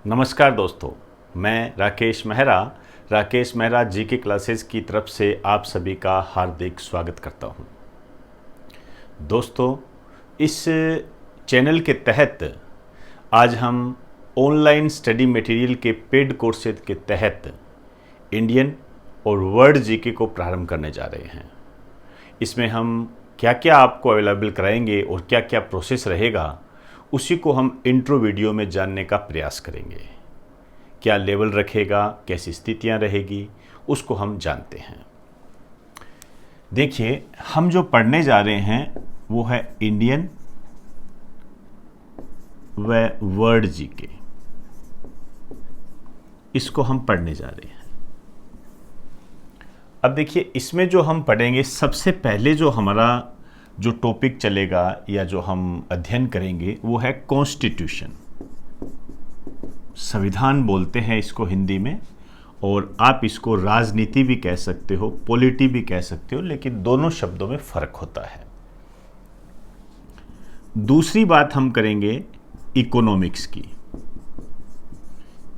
नमस्कार दोस्तों, मैं राकेश मेहरा जीके क्लासेस की तरफ से आप सभी का हार्दिक स्वागत करता हूं। दोस्तों, इस चैनल के तहत आज हम ऑनलाइन स्टडी मटेरियल के पेड कोर्सेज के तहत इंडियन और वर्ल्ड जीके को प्रारंभ करने जा रहे हैं। इसमें हम क्या क्या आपको अवेलेबल कराएंगे और क्या क्या प्रोसेस रहेगा, उसी को हम इंट्रो वीडियो में जानने का प्रयास करेंगे। क्या लेवल रखेगा, कैसी स्थितियां रहेगी, उसको हम जानते हैं। देखिए, हम जो पढ़ने जा रहे हैं वो है इंडियन व वर्ल्ड जीके। इसको हम पढ़ने जा रहे हैं। अब देखिए, इसमें जो हम पढ़ेंगे, सबसे पहले जो हमारा जो टॉपिक चलेगा या जो हम अध्ययन करेंगे वो है कॉन्स्टिट्यूशन। संविधान बोलते हैं इसको हिंदी में, और आप इसको राजनीति भी कह सकते हो, पॉलिटी भी कह सकते हो, लेकिन दोनों शब्दों में फर्क होता है। दूसरी बात हम करेंगे इकोनॉमिक्स की।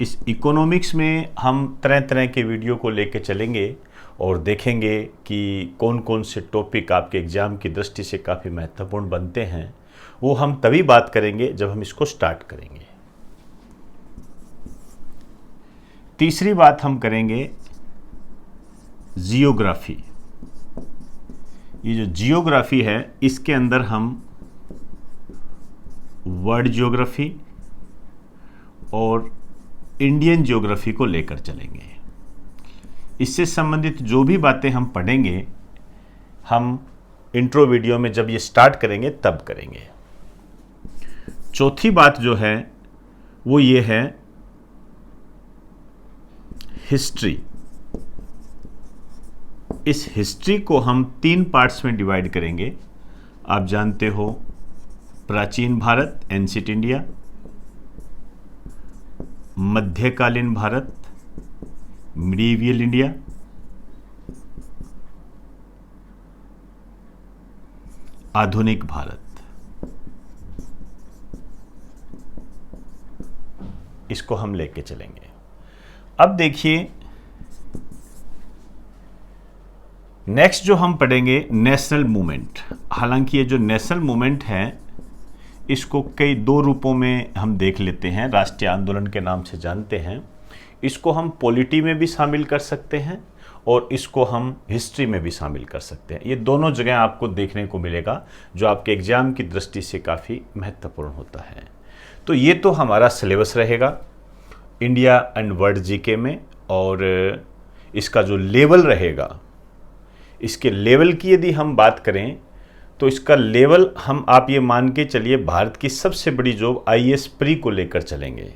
इस इकोनॉमिक्स में हम तरह तरह के वीडियो को लेके चलेंगे और देखेंगे कि कौन कौन से टॉपिक आपके एग्ज़ाम की दृष्टि से काफ़ी महत्वपूर्ण बनते हैं। वो हम तभी बात करेंगे जब हम इसको स्टार्ट करेंगे। तीसरी बात हम करेंगे जियोग्राफी। ये जो जियोग्राफी है, इसके अंदर हम वर्ल्ड जियोग्राफी और इंडियन जियोग्राफी को लेकर चलेंगे। इससे संबंधित जो भी बातें हम पढ़ेंगे, हम इंट्रो वीडियो में जब ये स्टार्ट करेंगे तब करेंगे। चौथी बात जो है वो ये है हिस्ट्री। इस हिस्ट्री को हम 3 पार्ट्स में डिवाइड करेंगे। आप जानते हो, प्राचीन भारत, एंशिएंट इंडिया; मध्यकालीन भारत, मिडीवियल इंडिया; आधुनिक भारत। इसको हम लेके चलेंगे। अब देखिए, नेक्स्ट जो हम पढ़ेंगे नेशनल मूवमेंट। हालांकि ये जो नेशनल मूवमेंट है, इसको कई 2 रूपों में हम देख लेते हैं, राष्ट्रीय आंदोलन के नाम से जानते हैं। इसको हम पॉलिटी में भी शामिल कर सकते हैं और इसको हम हिस्ट्री में भी शामिल कर सकते हैं। ये दोनों जगह आपको देखने को मिलेगा, जो आपके एग्जाम की दृष्टि से काफ़ी महत्वपूर्ण होता है। तो ये तो हमारा सिलेबस रहेगा इंडिया एंड वर्ल्ड जीके में। और इसका जो लेवल रहेगा, इसके लेवल की यदि हम बात करें तो इसका लेवल हम, आप ये मान के चलिए, भारत की सबसे बड़ी जॉब आईएएस प्री को लेकर चलेंगे।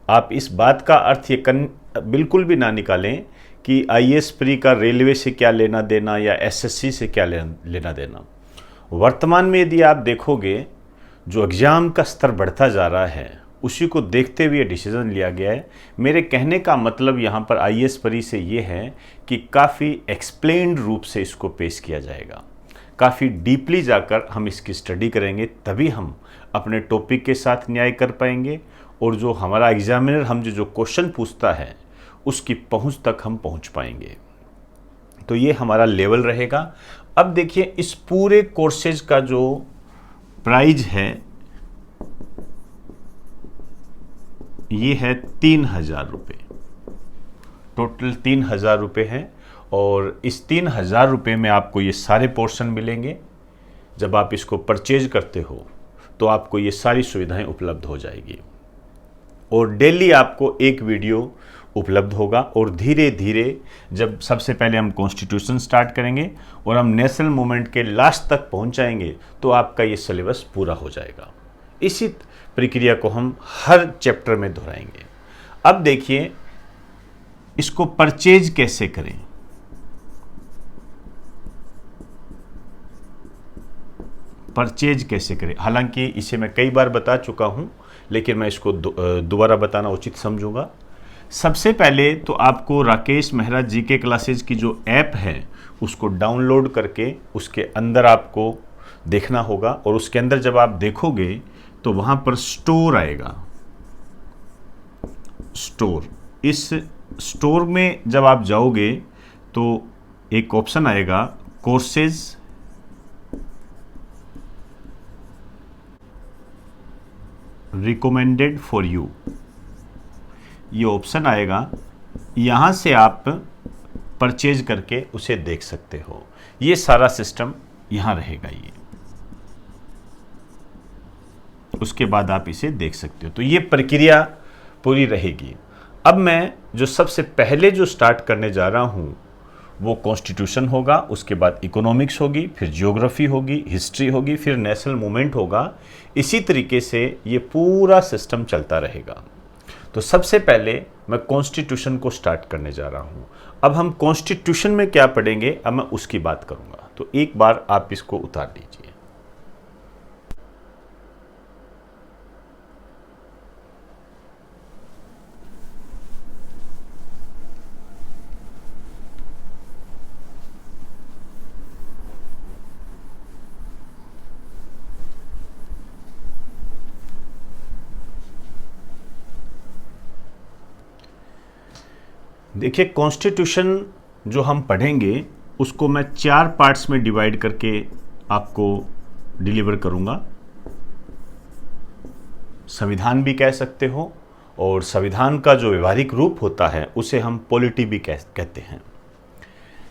आप इस बात का अर्थ ये बिल्कुल भी ना निकालें कि आईएएस प्री का रेलवे से क्या लेना देना या एसएससी से क्या लेना देना। वर्तमान में यदि आप देखोगे, जो एग्ज़ाम का स्तर बढ़ता जा रहा है, उसी को देखते हुए डिसीजन लिया गया है। मेरे कहने का मतलब यहाँ पर आईएएस प्री से ये है कि काफ़ी एक्सप्लेन्ड रूप से इसको पेश किया जाएगा। काफ़ी डीपली जाकर हम इसकी स्टडी करेंगे, तभी हम अपने टॉपिक के साथ न्याय कर पाएंगे और जो हमारा एग्जामिनर हम जो क्वेश्चन पूछता है उसकी पहुंच तक हम पहुंच पाएंगे। तो ये हमारा लेवल रहेगा। अब देखिए, इस पूरे कोर्सेज का जो प्राइस है ये है 3000 रुपये। टोटल 3000 रुपये है, और इस 3000 रुपये में आपको ये सारे पोर्शन मिलेंगे। जब आप इसको परचेज करते हो तो आपको ये सारी सुविधाएं उपलब्ध हो जाएगी, और डेली आपको एक वीडियो उपलब्ध होगा। और धीरे धीरे जब सबसे पहले हम कॉन्स्टिट्यूशन स्टार्ट करेंगे और हम नेशनल मूवमेंट के लास्ट तक पहुंच जाएंगे तो आपका ये सिलेबस पूरा हो जाएगा। इसी प्रक्रिया को हम हर चैप्टर में दोहराएंगे। अब देखिए, इसको परचेज कैसे करें। परचेज कैसे करें, हालांकि इसे मैं कई बार बता चुका हूं, लेकिन मैं इसको दोबारा बताना उचित समझूंगा। सबसे पहले तो आपको राकेश मेहरा जीके क्लासेज की जो ऐप है उसको डाउनलोड करके उसके अंदर आपको देखना होगा, और उसके अंदर जब आप देखोगे तो वहाँ पर स्टोर आएगा। स्टोर। इस स्टोर में जब आप जाओगे तो एक ऑप्शन आएगा कोर्सेज रिकमेंडेड फॉर यू, ये ऑप्शन आएगा। यहाँ से आप परचेज करके उसे देख सकते हो। ये सारा सिस्टम यहाँ रहेगा ये, उसके बाद आप इसे देख सकते हो। तो ये प्रक्रिया पूरी रहेगी। अब मैं जो सबसे पहले जो स्टार्ट करने जा रहा हूँ वो कॉन्स्टिट्यूशन होगा, उसके बाद इकोनॉमिक्स होगी, फिर जियोग्राफी होगी, हिस्ट्री होगी, फिर नेशनल मूवमेंट होगा। इसी तरीके से ये पूरा सिस्टम चलता रहेगा। तो सबसे पहले मैं कॉन्स्टिट्यूशन को स्टार्ट करने जा रहा हूँ। अब हम कॉन्स्टिट्यूशन में क्या पढ़ेंगे, अब मैं उसकी बात करूँगा। तो एक बार आप इसको उतार लीजिए। देखिए, कॉन्स्टिट्यूशन जो हम पढ़ेंगे उसको मैं 4 पार्ट्स में डिवाइड करके आपको डिलीवर करूंगा। संविधान भी कह सकते हो, और संविधान का जो व्यवहारिक रूप होता है उसे हम पॉलिटी भी कहते हैं।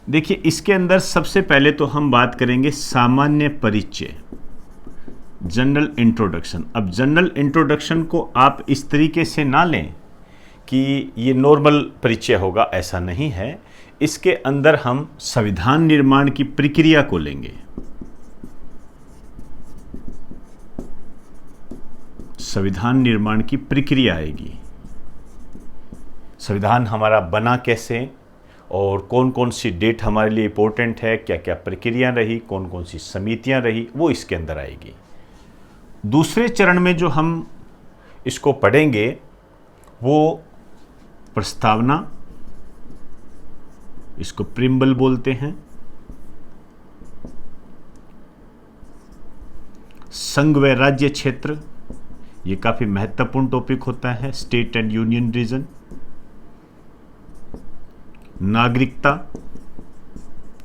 देखिए, इसके अंदर सबसे पहले तो हम बात करेंगे सामान्य परिचय, जनरल इंट्रोडक्शन। अब जनरल इंट्रोडक्शन को आप इस तरीके से ना लें कि ये नॉर्मल परिचय होगा, ऐसा नहीं है। इसके अंदर हम संविधान निर्माण की प्रक्रिया को लेंगे। संविधान निर्माण की प्रक्रिया आएगी, संविधान हमारा बना कैसे, और कौन कौन सी डेट हमारे लिए इंपॉर्टेंट है, क्या क्या प्रक्रिया रही, कौन कौन सी समितियां रही, वो इसके अंदर आएगी। दूसरे चरण में जो हम इसको पढ़ेंगे वो प्रस्तावना, इसको प्रिम्बल बोलते हैं। संघ व राज्य क्षेत्र, ये काफी महत्वपूर्ण टॉपिक होता है, स्टेट एंड यूनियन रीजन। नागरिकता,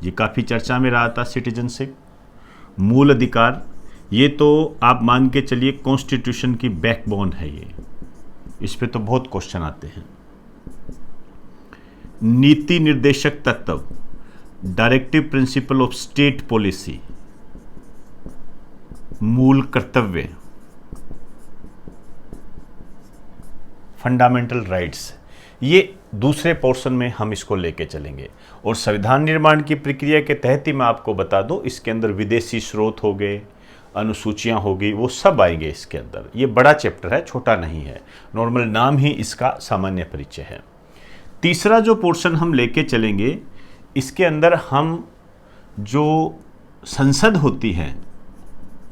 ये काफी चर्चा में रहा था, सिटीजनशिप। मूल अधिकार, ये तो आप मान के चलिए कॉन्स्टिट्यूशन की बैकबोन है ये, इस पे तो बहुत क्वेश्चन आते हैं। नीति निर्देशक तत्व, directive principle of state policy. मूल कर्तव्य, फंडामेंटल राइट्स, ये दूसरे पोर्शन में हम इसको लेके चलेंगे। और संविधान निर्माण की प्रक्रिया के तहत ही मैं आपको बता दूं, इसके अंदर विदेशी स्रोत हो गए, अनुसूचियां होगी, वो सब आएंगे इसके अंदर। ये बड़ा चैप्टर है, छोटा नहीं है। नॉर्मल नाम ही इसका सामान्य परिचय है। तीसरा जो पोर्शन हम लेके चलेंगे, इसके अंदर हम जो संसद होती है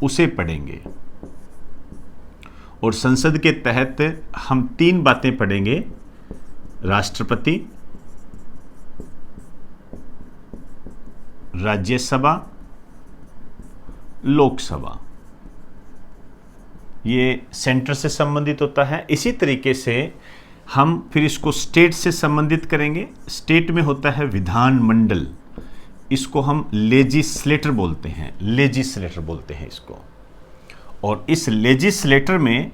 उसे पढ़ेंगे। और संसद के तहत हम 3 बातें पढ़ेंगे, राष्ट्रपति, राज्यसभा, लोकसभा। ये सेंटर से संबंधित होता है। इसी तरीके से हम फिर इसको स्टेट से संबंधित करेंगे। स्टेट में होता है विधानमंडल, इसको हम लेजिस्लेटर बोलते हैं, लेजिस्लेटर बोलते हैं इसको। और इस लेजिस्लेटर में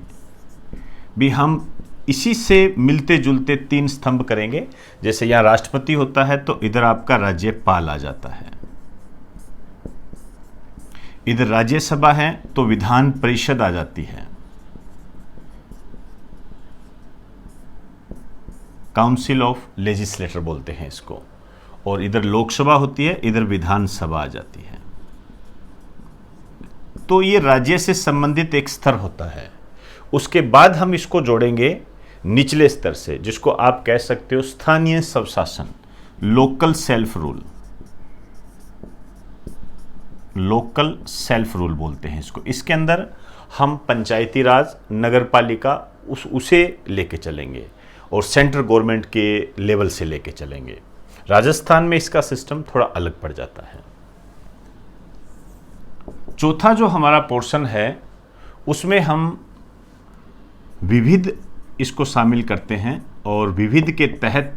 भी हम इसी से मिलते जुलते 3 स्तंभ करेंगे। जैसे यहाँ राष्ट्रपति होता है तो इधर आपका राज्यपाल आ जाता है, इधर राज्यसभा है तो विधान परिषद आ जाती है, काउंसिल ऑफ लेजिस्लेटर बोलते हैं इसको। और इधर लोकसभा होती है, इधर विधानसभा आ जाती है। तो ये राज्य से संबंधित एक स्तर होता है। उसके बाद हम इसको जोड़ेंगे निचले स्तर से, जिसको आप कह सकते हो स्थानीय स्वशासन, local self rule. Local self rule बोलते हैं इसको। इसके अंदर हम पंचायती राज, नगर पालिका उसे लेके चलेंगे और सेंट्रल गवर्नमेंट के लेवल से लेके चलेंगे। राजस्थान में इसका सिस्टम थोड़ा अलग पड़ जाता है। चौथा जो हमारा पोर्शन है उसमें हम विविध इसको शामिल करते हैं और विविध के तहत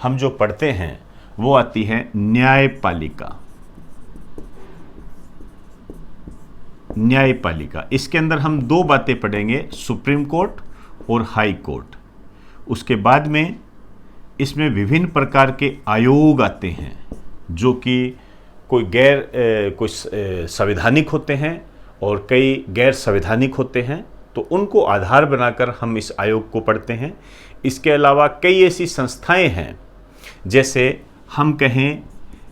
हम जो पढ़ते हैं वो आती है न्यायपालिका। न्यायपालिका, इसके अंदर हम दो बातें पढ़ेंगे, सुप्रीम कोर्ट और हाई कोर्ट। उसके बाद में इसमें विभिन्न प्रकार के आयोग आते हैं जो कि कोई संवैधानिक होते हैं और कई गैर संवैधानिक होते हैं, तो उनको आधार बनाकर हम इस आयोग को पढ़ते हैं। इसके अलावा कई ऐसी संस्थाएं हैं, जैसे हम कहें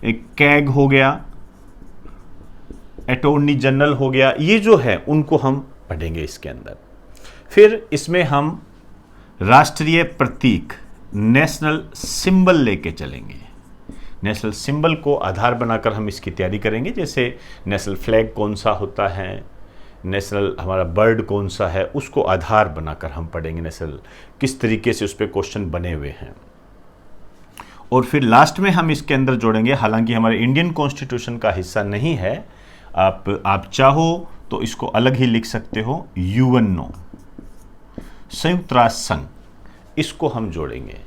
कैग हो गया, अटॉर्नी जनरल हो गया, ये जो है उनको हम पढ़ेंगे इसके अंदर। फिर इसमें हम राष्ट्रीय प्रतीक, नेशनल सिंबल लेके चलेंगे। नेशनल सिंबल को आधार बनाकर हम इसकी तैयारी करेंगे, जैसे नेशनल फ्लैग कौन सा होता है, नेशनल हमारा बर्ड कौन सा है, उसको आधार बनाकर हम पढ़ेंगे नेशनल किस तरीके से उस पर क्वेश्चन बने हुए हैं। और फिर लास्ट में हम इसके अंदर जोड़ेंगे, हालांकि हमारे इंडियन कॉन्स्टिट्यूशन का हिस्सा नहीं है, आप चाहो तो इसको अलग ही लिख सकते हो, यूएनओ, संयुक्त राष्ट्र संघ, इसको हम जोड़ेंगे।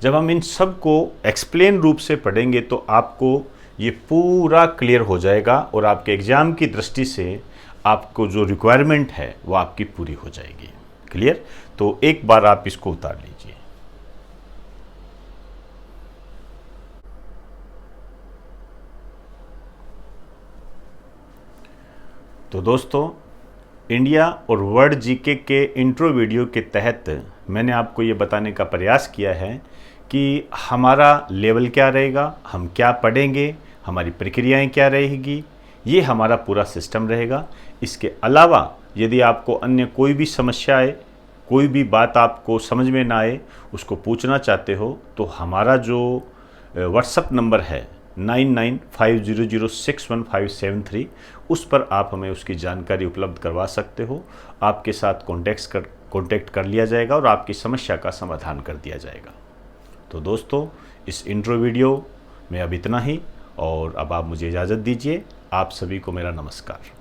जब हम इन सब को एक्सप्लेन रूप से पढ़ेंगे तो आपको ये पूरा क्लियर हो जाएगा और आपके एग्जाम की दृष्टि से आपको जो रिक्वायरमेंट है वो आपकी पूरी हो जाएगी। क्लियर? तो एक बार आप इसको उतार लीजिए। तो दोस्तों, इंडिया और वर्ल्ड जीके के इंट्रो वीडियो के तहत मैंने आपको ये बताने का प्रयास किया है कि हमारा लेवल क्या रहेगा, हम क्या पढ़ेंगे, हमारी प्रक्रियाएं क्या रहेगी, ये हमारा पूरा सिस्टम रहेगा। इसके अलावा यदि आपको अन्य कोई भी समस्या आए, कोई भी बात आपको समझ में ना आए, उसको पूछना चाहते हो, तो हमारा जो व्हाट्सएप नंबर है 9950061573, उस पर आप हमें उसकी जानकारी उपलब्ध करवा सकते हो। आपके साथ कॉन्टेक्ट कर लिया जाएगा और आपकी समस्या का समाधान कर दिया जाएगा। तो दोस्तों, इस इंट्रो वीडियो में अब इतना ही, और अब आप मुझे इजाज़त दीजिए। आप सभी को मेरा नमस्कार।